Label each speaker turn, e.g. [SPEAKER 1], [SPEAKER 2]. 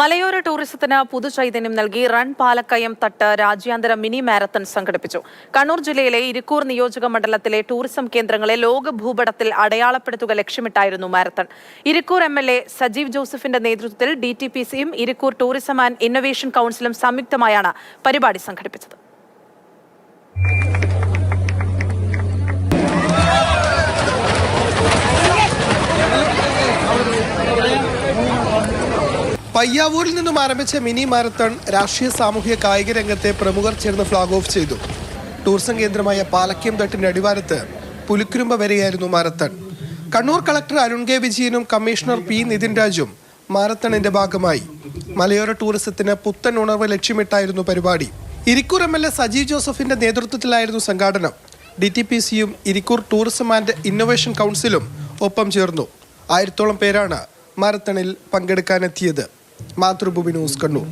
[SPEAKER 1] മലയോര ടൂറിസത്തിന് പുതുചൈതന്യം നൽകി റൺ പാലക്കയം തട്ട് രാജ്യാന്തര മിനി മാരത്തൺ സംഘടിപ്പിച്ചു. കണ്ണൂർ ജില്ലയിലെ ഇരിക്കൂർ നിയോജക മണ്ഡലത്തിലെ ടൂറിസം കേന്ദ്രങ്ങളെ ലോക ഭൂപടത്തിൽ അടയാളപ്പെടുത്തുക ലക്ഷ്യമിട്ടായിരുന്നു മാരത്തൺ. ഇരിക്കൂർ MLA സജീവ് ജോസഫിന്റെ നേതൃത്വത്തിൽ DTPCയും ഇരിക്കൂർ ടൂറിസം ആൻഡ് ഇന്നൊവേഷൻ കൌൺസിലും സംയുക്തമായാണ് പരിപാടി സംഘടിപ്പിച്ചത്.
[SPEAKER 2] പയ്യാവൂരിൽ നിന്നും ആരംഭിച്ച മിനി മാരത്തൺ രാഷ്ട്രീയ സാമൂഹ്യ കായിക രംഗത്തെ പ്രമുഖർ ചേർന്ന് ഫ്ളാഗ് ഓഫ് ചെയ്തു. ടൂറിസം കേന്ദ്രമായ പാലക്കയം തട്ടിന്റെ അടിവാരത്ത് പുലിക്കുരുമ്പ വരെയായിരുന്നു marathon. Kannur collector Arun K വിജയനും കമ്മീഷണർ P നിതിൻ രാജും മാരത്തണിന്റെ ഭാഗമായി. മലയോര ടൂറിസത്തിന് പുത്തൻ ഉണർവ് ലക്ഷ്യമിട്ടായിരുന്നു പരിപാടി. ഇരിക്കൂർ MLA സജീവ് ജോസഫിന്റെ നേതൃത്വത്തിലായിരുന്നു സംഘാടനം. DTPCയും ഇരിക്കൂർ ടൂറിസം ആൻഡ് ഇന്നൊവേഷൻ കൗൺസിലും ഒപ്പം ചേർന്നു. 1000-ഓളം പേരാണ് മാരത്തണിൽ പങ്കെടുക്കാനെത്തിയത്. മാതൃഭൂമി ന്യൂസ്, കണ്ണൂർ.